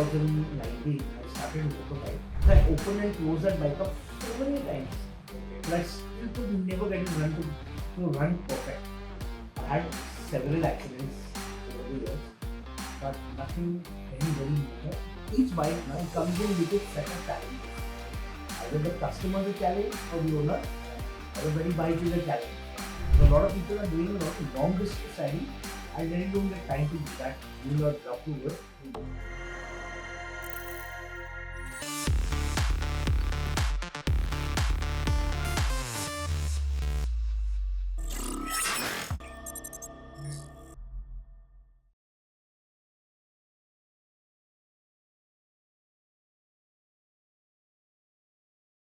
2019, I started Motobike. So I opened and closed that bike up so many times. But I still could never get it to run perfect. I had several accidents over the years, but nothing very major. Each bike now comes in with its set of challenges. Either the customer is a challenge or the owner, or the very bike is a challenge. So a lot of people are doing a lot of long distance riding. I really don't get time to do that. You are up to work.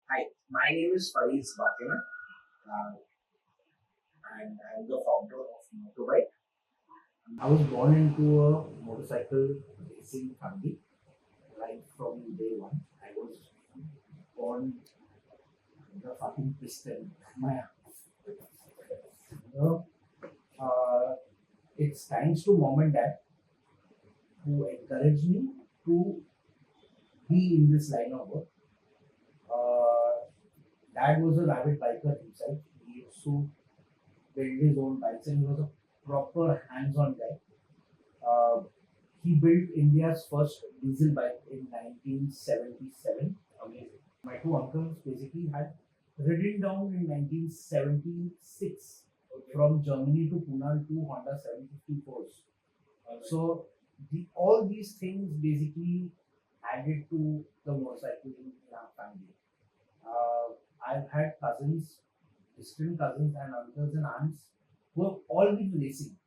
Hi, my name is Fareez Bhathena, and I am the founder of Motobike. I was born into a motorcycle racing family right from day one. I was born with a fucking piston. You know, it's thanks to mom and dad who encouraged me to be in this line of work. Dad was a avid biker himself. He used to build his own bikes and he was a proper hands-on guy. He built India's first diesel bike in 1977. Amazing. My two uncles basically had ridden down in 1976 from Germany to Pune to Honda 754s. So all these things basically added to the motorcycling in our family. I've had cousins, distant cousins and uncles and aunts who have all been racing.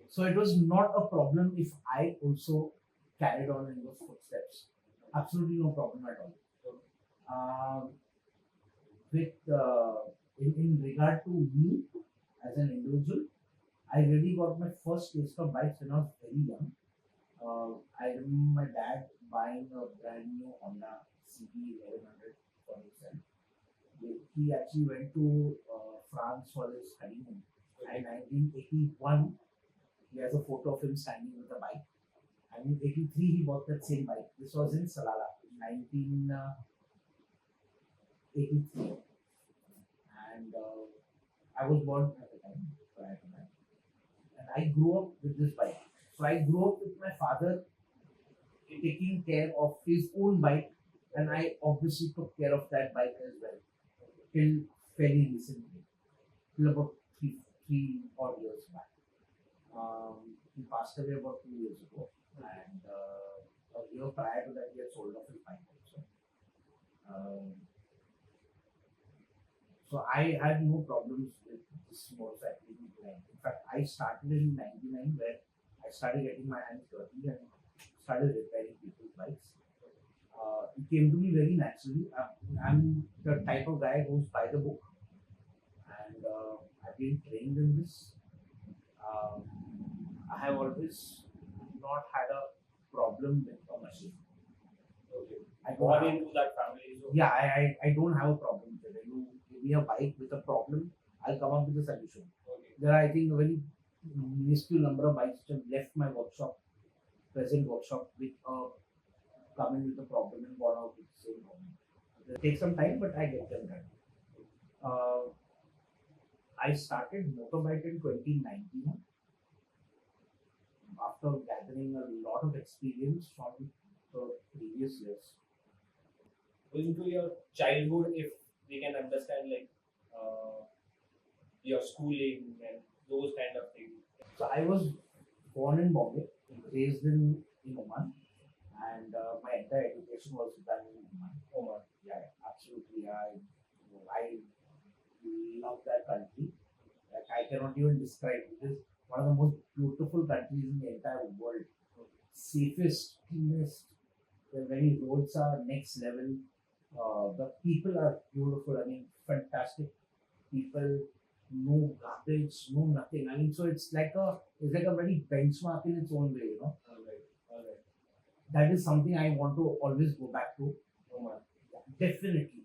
So it was not a problem if I also carried on in those footsteps. Absolutely no problem at all. In regard to me as an individual, I really got my first taste of bikes when I was very young. I remember my dad buying a brand new Honda CB 1100 for himself. He actually went to France for his honeymoon. In 1981, he has a photo of him standing with a bike. And in 1983, he bought that same bike. This was in Salala, 1983. And I was born at the time, prior to that. And I grew up with this bike. So I grew up with my father taking care of his own bike, and I obviously took care of that bike as well. Till fairly recently, till about three odd years back. He passed away about 2 years ago, and a year prior to that, he had sold off his bike also. So I had no problems with this motorcycling line. In fact, I started in '99, where I started getting my hands dirty and started repairing people's bikes. It came to me very naturally. I'm the type of guy who's by the book, and I've been trained in this. I have always not had a problem with a machine. Okay. I born into that family. So. Yeah, I don't have a problem with it. You give me a bike with a problem, I'll come up with a solution. Okay. There are, I think, a very minuscule number of bikes which have left my present workshop with coming with a problem and gone out with the same problem. It takes some time, but I get them done. I started Motobike in 2019 after gathering a lot of experience from the previous years. Going to your childhood, if we can understand your schooling and those kind of things. So I was born in Bombay, raised in Oman, and my entire education was done in Oman. Oman. Yeah, absolutely. I love that country. Like, I cannot even describe it. It is one of the most beautiful countries in the entire world. Safest, cleanest. The very roads are next level. The people are beautiful. I mean, fantastic people. No garbage, no nothing. I mean, so it's like a very benchmark in its own way, you know. All right. That is something I want to always go back to. Oman. Definitely.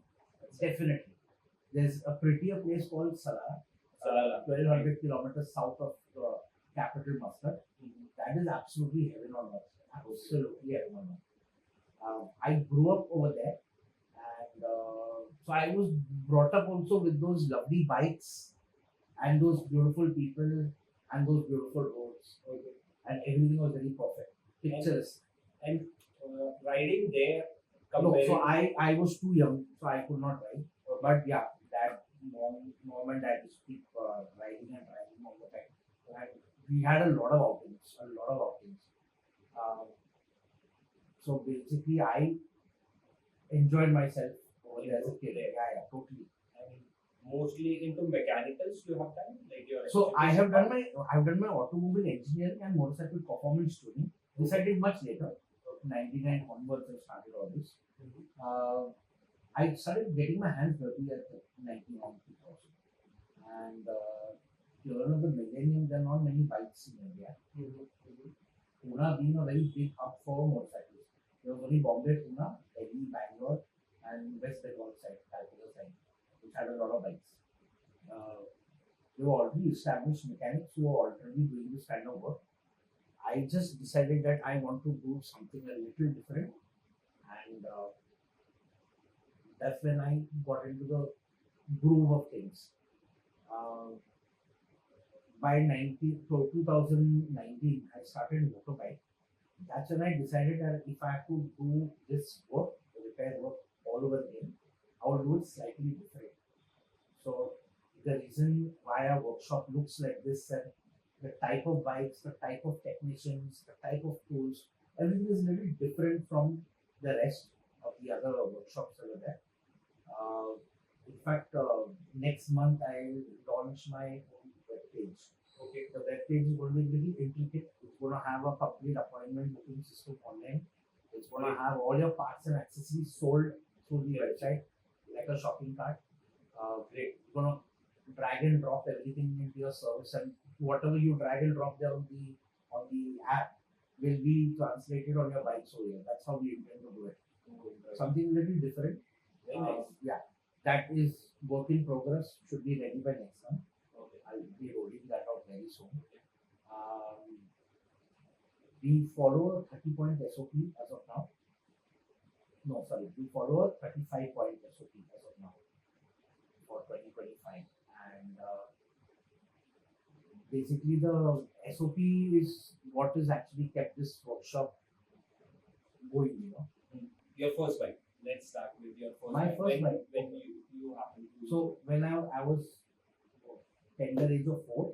There's a prettier place called Salala, 1,200 kilometers south of the capital Muscat. That is absolutely heaven on earth. Absolutely heaven on earth. I grew up over there, and so I was brought up also with those lovely bikes and those beautiful people and those beautiful roads, Okay. and everything was very perfect. Pictures. And riding there No, comparing. so I was too young, so I could not ride. But yeah, dad, mom and dad used to keep riding and riding all the time. And we had a lot of outings, a lot of outings. Um, so basically, I enjoyed myself over there as a kid. Yeah, totally. And mostly into mechanicals you have done, like your So I have education done my automobile engineering and motorcycle performance tuning. This I did much later. 99 onwards I started all this. Mhm. I started getting my hands dirty at 99 2000. And turn of the millennium, there are not many bikes in India. Mhm. Mhm. Pune being a very big hub for motorcycles. There was only Bombay, Pune, Delhi, Bangalore, and West Bengal side, Calcutta side, which had a lot of bikes. Uh, there were already established mechanics who were already doing this kind of work. I just decided that I want to do something a little different, and that's when I got into the groove of things. Uh, by 2019, I started Motobike. That's when I decided that if I have to do this work, repair work all over again, I will do it slightly different. So the reason why our workshop looks like this and the type of bikes, the type of technicians, the type of tools, everything is a little different from the rest of the other workshops over there. In fact, next month I launch my own web page. Okay, the web page is going to be really intricate. It's going to have a complete appointment booking system online. It's going to have all your parts and accessories sold through the website, like a shopping cart. Great. You're going to drag and drop everything into your service, and whatever you drag and drop there on the app will be translated on your bike. So yeah, that's how we intend to do it. Something a little different. Very nice. Yeah, that is work in progress. Should be ready by next month. Okay. I'll be rolling that out very soon. Um, we follow a 30-point SOP as of now. No, sorry, we follow a 35-point SOP as of now for 2025. And basically, the SOP is what is actually kept this workshop going, you know. Your first bike. Let's start with your first My bike. first bike. When you happen to. So when I was tender age of 4,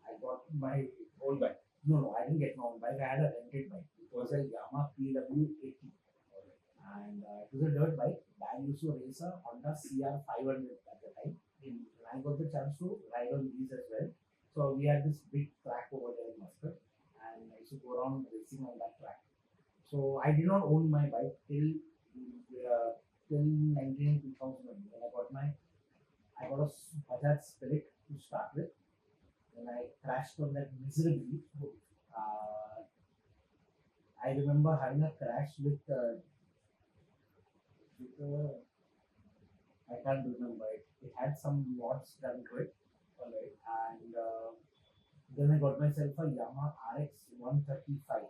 I got my own bike. no, I didn't get my own bike. I had a rented bike. It was a Yamaha PW80, and it was a dirt bike. Dad used to race a Honda CR500 at the time. And I got the chance to ride on these as well. So we had this big track over there in Muscat, and I used to go around racing on that track. So I did not own my bike till 19 2000. When I got a Bajaj Spirit to start with. When I crashed on that miserably, I remember having a crash with I can't remember it. It had some mods done to it, alright, and then I got myself a Yamaha RX 135.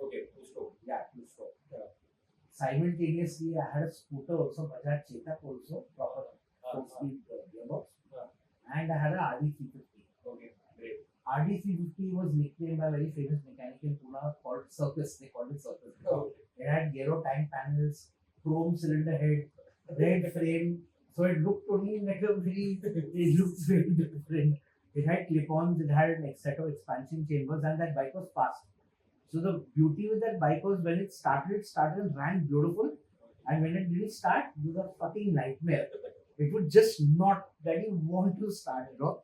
Okay, two-stroke. Yeah, two-stroke. Simultaneously, I had a scooter also, Bajaj Chetak also, proper 4-speed gearbox, and I had a RD350. Okay, great. RD350 was nicknamed by a very famous mechanic in Pune called Circus. They called it Circus. Okay. It had gyro tank panels, chrome cylinder head, red frame. So it looked to me like a very, it looked very different. It had clip-ons, it had an set of expansion chambers, and that bike was fast. So the beauty with that bike was when it started and ran beautiful. And when it didn't start, it was a fucking nightmare. It would just not really want to start, you know.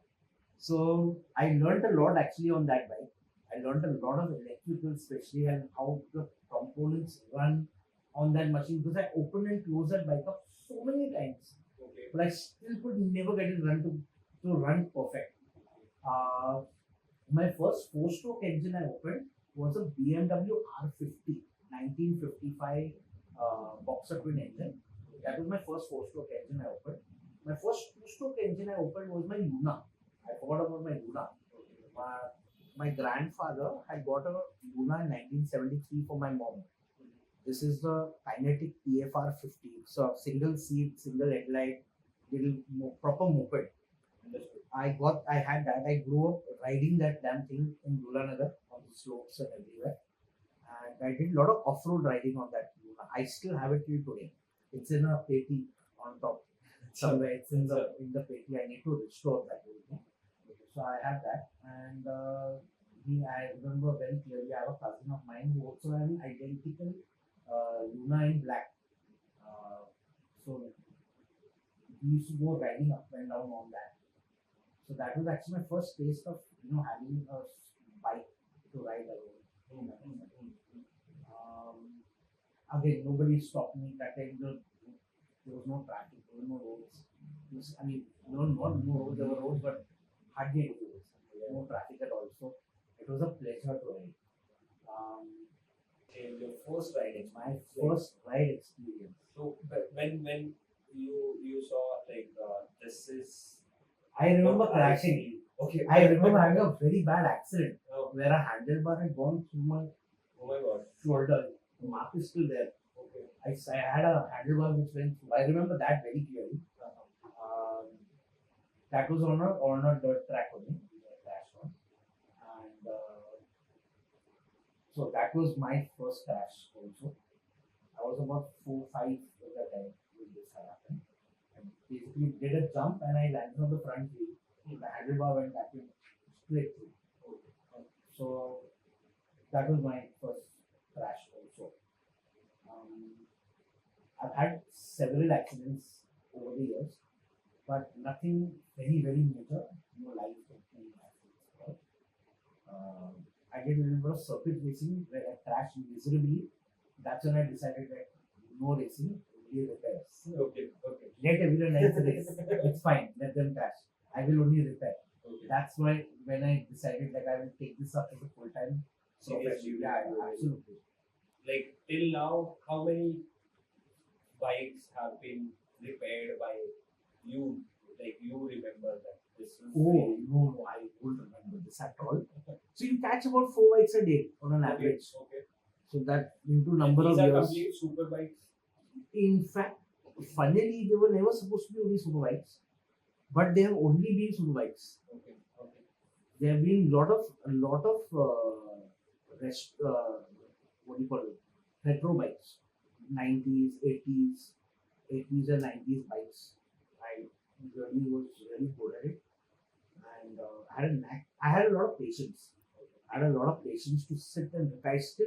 So I learned a lot actually on that bike. I learned a lot of electrical, especially, and how the components run on that machine, because I opened and closed that bike up so many times. Okay. But I still could never get it to run perfect. My first 4-stroke engine I opened was a BMW R50 1955 boxer twin engine. That was my first 4-stroke engine I opened. My first 2-stroke engine I opened was my Luna. I forgot about my Luna. My grandfather had got a Luna in 1973 for my mom. This is the Kinetic TFR 50. So single seat, single headlight, little proper moped. Understood. I had that. I grew up riding that damn thing in Dulanagar on the slopes and everywhere. And I did a lot of off-road riding on that. I still have it till today. It's in a peti on top somewhere. It's in the peti. I need to restore that. So I have that, and I remember very clearly. I have a cousin of mine who also had an identical Luna in black. So we used to go riding up and down on that. So that was actually my first taste of having a bike to ride alone. Again, nobody stopped me that time. There was no traffic, there were no roads. No roads, there were roads, but hardly any roads. No traffic at all. So it was a pleasure to ride. And your first ride experience. My first ride experience. So when you saw like this is. I remember crashing. Okay. I remember having a very bad accident Oh. where a handlebar had gone through my Oh my god. shoulder. The mark is still there. Okay. I had a handlebar which went through. I remember that very clearly. That was on a dirt track only. I crashed on. And so that was my first crash also. I was about 4-5 at that time when this had happened. I basically did a jump and I landed on the front wheel. The handlebar went back in straight through. So that was my first crash also. I've had several accidents over the years, but nothing very, very major. No life-threatening accidents. I did a little bit of circuit racing where I crashed miserably. That's when I decided that no racing, only repairs. Okay. Let everyone else race. It's fine. Let them crash. I will only repair. Okay. That's why when I decided that I will take this up as a full-time Seriously, profession. Yeah, absolutely. Like till now, how many bikes have been repaired by you? Like you remember that this was. Oh, no, I don't remember this at all. So you catch about 4 bikes a day on an average. Okay. So that into number These of are years. complete super bikes. In fact, funnily, they were never supposed to be only super bikes, but they have only been super bikes. Okay. There have been a lot of what do you call it? Retro bikes, 90s, 80s, 80s and 90s bikes. I really was really good at it, and I had a lot of patience. I had a lot of patience to sit and I still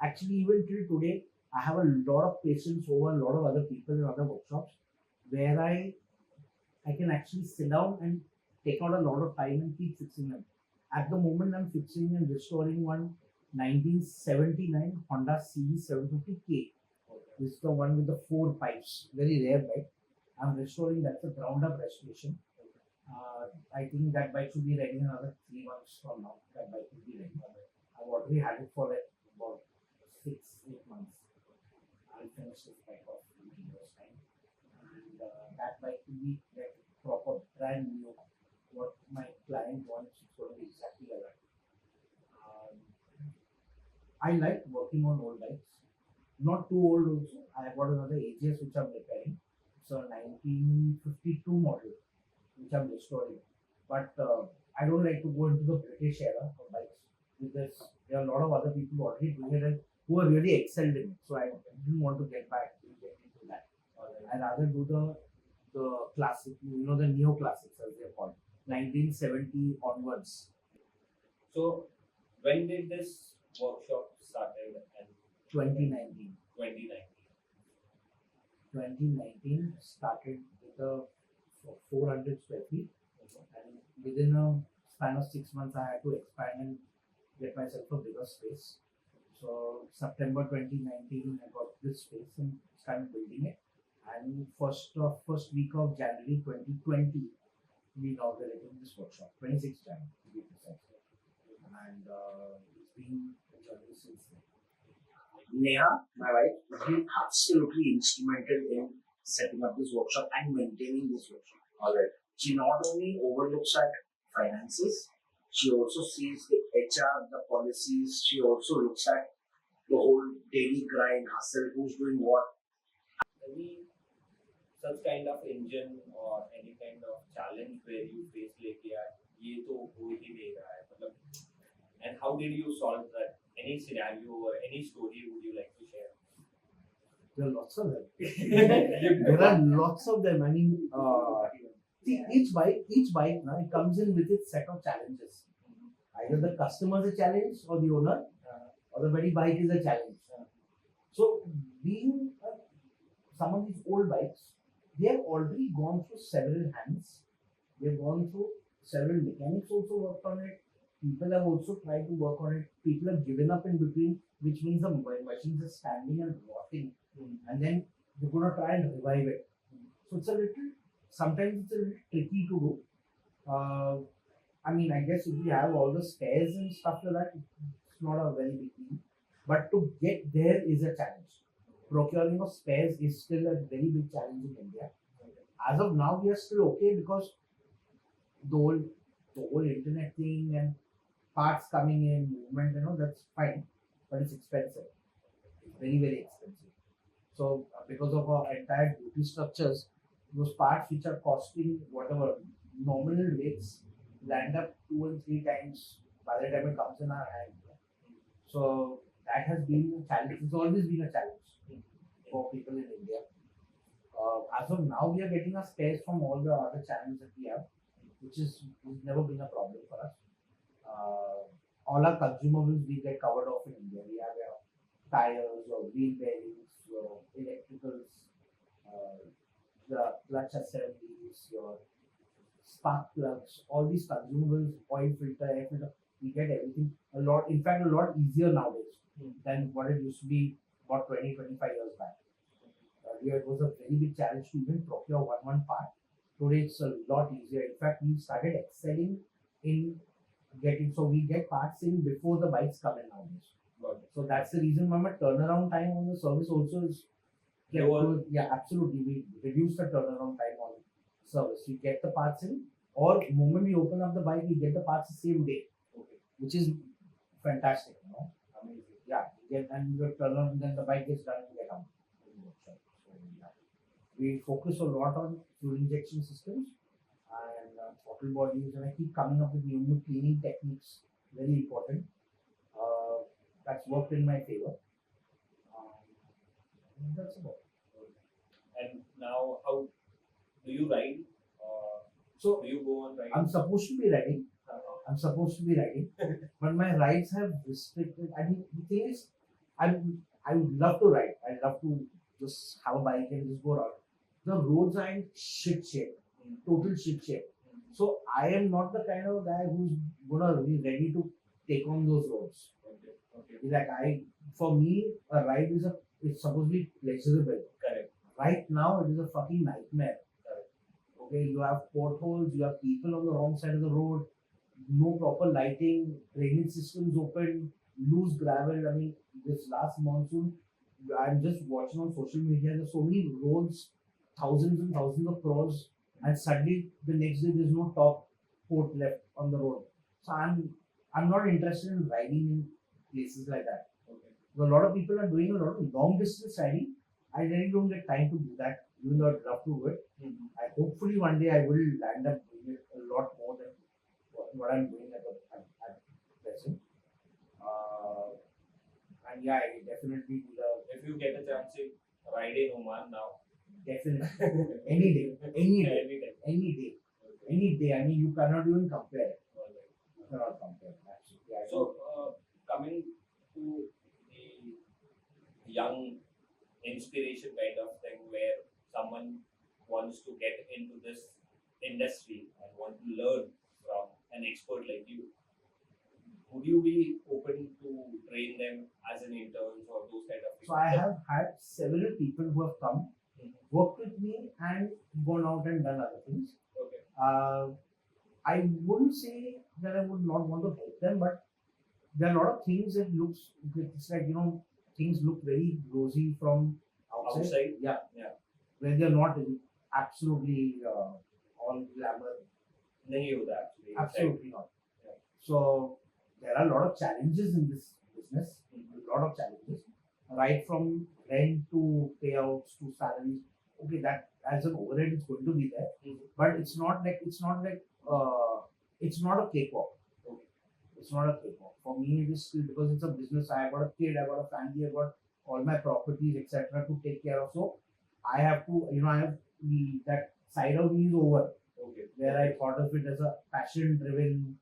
actually even till today I have a lot of patience over a lot of other people in other workshops where I can actually sit down and take out a lot of time and keep fixing them. At the moment, I'm fixing and restoring one 1979 Honda CB 750K. This is the one with the 4 pipes, very rare bike. I'm restoring, that's a ground up restoration. I think that bike should be ready in another 3 months from now. That bike will be ready. I've already had it for like about 6-8 months. I'll finish this bike off in 2 years' time. And that bike will be like proper brand new. What my client wants is going to be exactly like that. I like working on old bikes. Not too old also. I have got another AGS which I'm repairing. It's a 1952 model which I'm restoring. But I don't like to go into the British era of bikes because there are a lot of other people who are already doing it and who are really excelled in it. So I didn't want to get into that. I'd rather do the classic, the neo-classics as they're called, 1970 onwards. So when did this workshop started? And 2019. 2019 started with a 400 square feet, and within a span of 6 months, I had to expand and get myself a bigger space. So September 2019, I got this space and started building it. And first week of January 2020, we inaugurated this workshop, 26th January to be precise. And it's been a journey since then. Neha, my wife, has been absolutely instrumental in setting up this workshop and maintaining this workshop. Alright. She not only overlooks at finances, she also sees the HR, the policies. She also looks at the whole daily grind, hustle, who's doing what. Any such kind of engine or any kind of challenge where you face like यार ये तो हो ही नहीं रहा है मतलब, and how did you solve that? Any scenario or any story would you like to share? There are lots of them. There are lots of them. I mean, see, each bike now, it comes in with its set of challenges. Either the customer is a challenge, or the owner, or the very bike is a challenge. So, being some of these old bikes, they have already gone through several hands. They've gone through several mechanics also worked on it. People have also tried to work on it. People have given up in between, which means the machines are standing and rotting. And then you're going to try and revive it. So it's a little, sometimes it's a little tricky to do. I mean, I guess if you have all the spares and stuff like that, it's not a very big deal. But to get there is a challenge. Procuring of spares is still a very big challenge in India. As of now, we are still okay because the whole internet thing and parts coming in, movement, that's fine. But it's expensive. It's very, very expensive. So because of our entire duty structures, those parts which are costing whatever nominal rates land up 2 and 3 times by the time it comes in our hand. So that has been a challenge. It's always been a challenge for people in India. As of now, we are getting our spares from all the other channels that we have, which has never been a problem for us. All our consumables we get covered off in India. We have tires or wheel bearings, your electricals, the clutch assemblies, your spark plugs, all these consumables, oil filter, air filter, we get everything a lot, in fact, a lot easier nowadays than what it used to be about 20, 25 years back. Earlier, it was a very big challenge to even procure one part. Today, it's a lot easier. In fact, we started excelling in getting, so we get parts in before the bikes come in nowadays. So that's the reason why my turnaround time on the service also is yeah, absolutely. We reduce the turnaround time on service. We get the parts in, or the moment we open up the bike, we get the parts the same day, which is fantastic. Amazing. Yeah, we get and you turn on, then the bike gets done and get out. So, yeah. We focus a lot on fuel injection systems and throttle bodies, and I keep coming up with new cleaning techniques. Very important. That's worked in my favor. That's about it. And now, how do you ride? So do you go on riding? I'm supposed to be riding. But my rides have restricted. I mean, the thing is, I would love to ride. I'd love to just have a bike and just go around. The roads are in shit shape, total shit shape. So I am not the kind of guy who's gonna be ready to take on those roads. Okay. Like for me, a ride is it's supposed to be pleasurable. Correct. Right now, it is a fucking nightmare. Correct. Okay, you have potholes, you have people on the wrong side of the road, no proper lighting, drainage systems open, loose gravel. I mean, this last monsoon, I'm just watching on social media. There's so many roads, thousands and thousands of crores, and suddenly the next day there's no top coat left on the road. So I'm not interested in riding in places like that. Okay. So a lot of people are doing a lot of long distance riding. I really don't get time to do that, even though I'd love to do it. I hopefully one day I will land up doing it a lot more than what I'm doing at present. And yeah, I definitely do if you get a chance to ride in Oman now, definitely any day. I mean, you cannot even compare. You cannot compare. Absolutely. So coming to the young inspiration kind of thing, where someone wants to get into this industry and want to learn from an expert like you, would you be open to train them as an intern or those kind of things? So I have had several people who have come, worked with me and gone out and done other things. Okay. I wouldn't say that I would not want to help them, but there are a lot of things that looks, it's like, things look very rosy from outside. Yeah. Where they're not absolutely all glamour. Nahi hota actually. Absolutely not. Yeah. So there are a lot of challenges in this business, a lot of challenges, right from rent to payouts to salaries. Okay, that as an overhead is going to be there, but it's not like it's not a cakewalk. Okay, it's not a cakewalk. For me, it is still because it's a business. I got a kid, I got a family, I got all my properties, etc. to take care of. So I have to, I have that side of me is over. Okay, where I thought of it as a passion-driven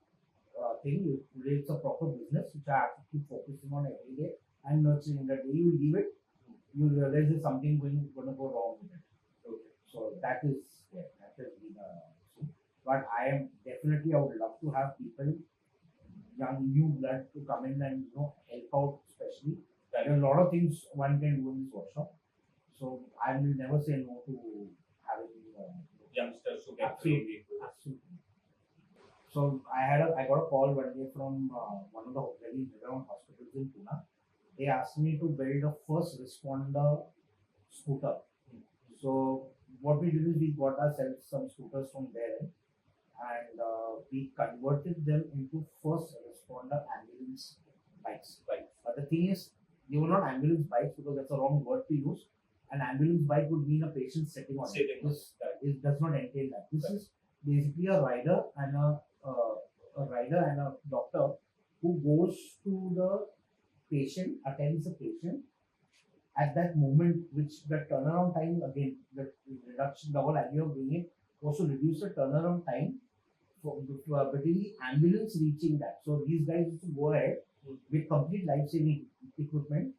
thing. Today it's a proper business which I have to keep focusing on every day and nurturing. The day you leave it, you realize there's something going to go wrong with it. Okay. So that has been a thing. But I am definitely, I would love to have people, young new blood, to come in and help out, especially. There are a lot of things one can do in this workshop. So I will never say no to having youngsters to get absolutely. So I got a call one day from one of the very renowned hospitals in Pune. They asked me to build a first responder scooter. So what we did is we got ourselves some scooters from there, and we converted them into first responder ambulance bikes. But the thing is, they were not ambulance bikes because that's a wrong word to use. An ambulance bike would mean a patient sitting on it. This does not entail that. This is basically a rider and a doctor who goes to the patient, attends the patient at that moment, which the turnaround time, again, the reduction, the whole idea of doing it was to reduce the turnaround time between the ambulance reaching that. So these guys used to go ahead with complete life-saving equipment,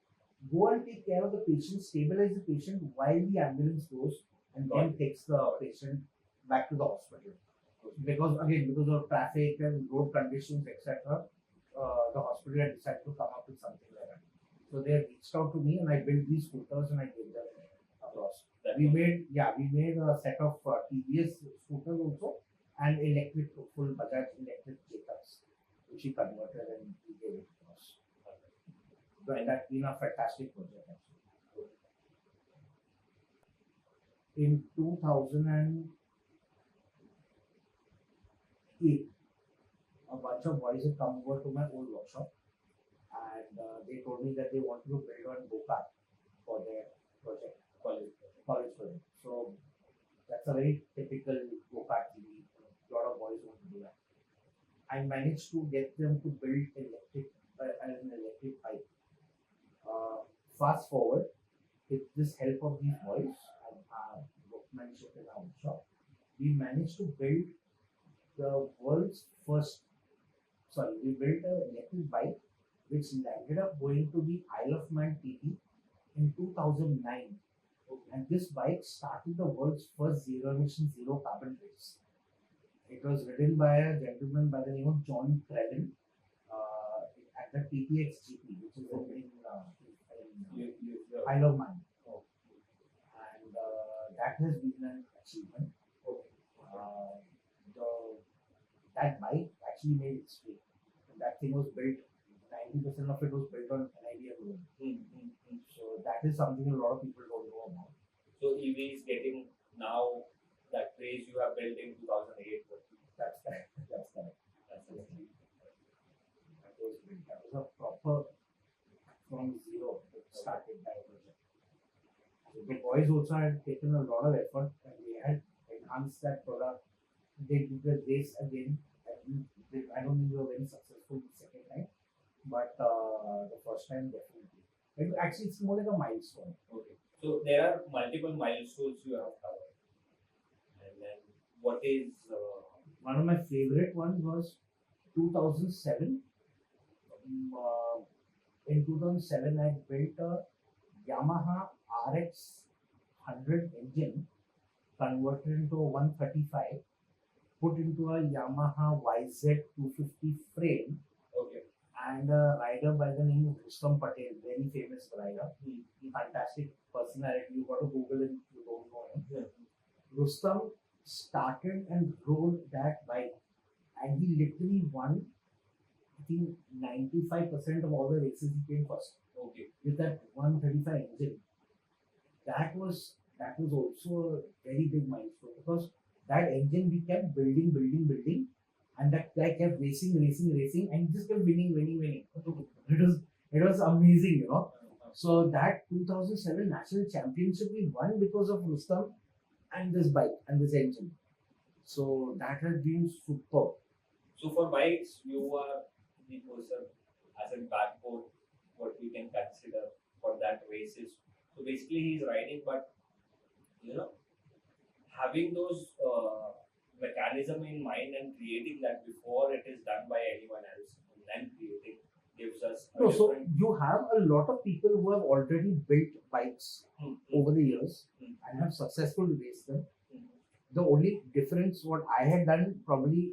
go and take care of the patient, stabilize the patient while the ambulance goes and then takes the patient back to the hospital. Because of traffic and road conditions, etc., the hospital had decided to come up with something like that. So they reached out to me and I built these scooters and I gave them across. We made a set of TVS scooters also and full Bajaj electric Chetas, which we converted and we gave it across. And that's been a fantastic project actually. In 2008, a bunch of boys had come over to my old workshop and they told me that they wanted to build one go-kart for their project, college project. So that's a very typical go-kart TV. A lot of boys want to do that. I managed to get them to build an electric bike. Fast forward, with this help of these boys and our workmanship in our workshop, we managed to build the world's first. We built an electric bike which ended up going to the Isle of Man TT in 2009. And this bike started the world's first zero emission, zero carbon race. It was ridden by a gentleman by the name of John Creden at the TTX GP, which is in Isle of Man. And that has been an achievement. That bike actually made history. That thing was built, 90% of it was built on NIDM alone. So that is something a lot of people don't know about. So EV is getting now that craze you have built in 2008. That's correct. That was a proper from zero started that project. So the boys also had taken a lot of effort and they had enhanced that product. They did the race again. I don't think they were very successful the second time, but the first time definitely. Actually, it's more like a milestone. Okay. So there are multiple milestones you have covered. And then what is one of my favorite ones was 2007. In 2007, I built a Yamaha RX 100 engine converted into a 135. Put into a Yamaha YZ250 frame. Okay. And a rider by the name of Rustam Patel, very famous rider. Fantastic personality. You got to Google him if you don't know him. Yeah. Rustam started and rode that bike, and he literally won, I think, 95% of all the races he came first. Okay. With that 135 engine. That was also a very big milestone because that engine we kept building, and that guy kept racing, and just kept winning. It It was amazing, you know. So that 2007 national championship we won because of Rustam and this bike and this engine. So that has been superb. So for bikes, you are the person as a backbone, what we can consider for that races. So basically, he's riding, but you know, having those mechanism in mind and creating that before it is done by anyone else, and then creating gives us a No, so different. you have a lot of people who have already built bikes over the years and have successfully raced them. The only difference what I had done probably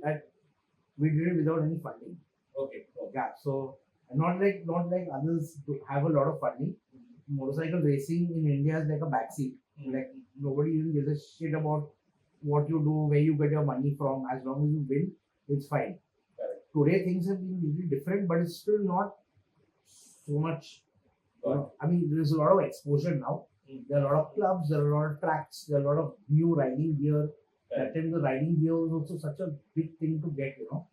we did it without any funding. Okay. Yeah, so not like others have a lot of funding. Motorcycle racing in India is like a backseat. Like nobody even gives a shit about what you do, where you get your money from. As long as you win, it's fine. Correct. Today things have been really different, but it's still not so much. I mean, there's a lot of exposure now. There are a lot of clubs, there are a lot of tracks, there are a lot of new riding gear. That time the riding gear was also such a big thing to get, you know.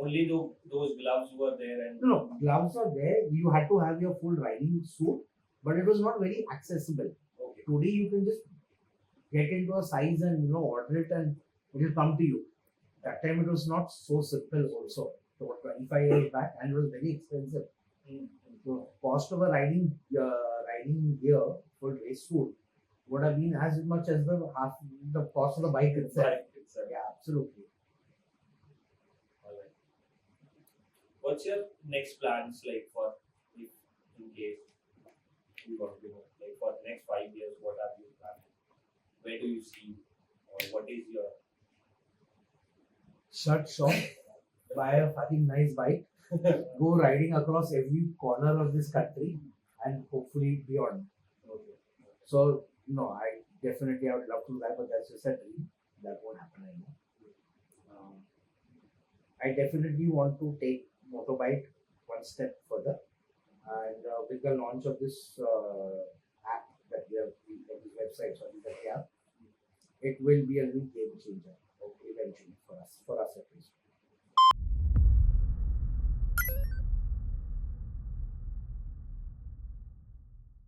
Only those gloves were there, and No, gloves are there. You had to have your full riding suit, but it was not very accessible. okay. Today you can just get into a size and order it and it will come to you. That time it was not so simple also. So 25 years back, and it was very expensive. So cost of a riding gear for race suit would have been as much as the cost of the bike itself. Yeah, absolutely. Alright. What's your next plans like for if in case you want to know like for the next 5 years? What are you planning? Where do you see, or what is your Shut shop, buy a fucking nice bike, go riding across every corner of this country, and hopefully beyond. okay? So, no, I would love to do that, but that's just a dream. That won't happen anymore. I definitely want to take Motobike one step further, and with the launch of this app that we have, this website, sorry, that we have, it will be a new game changer. Eventually, for us at least.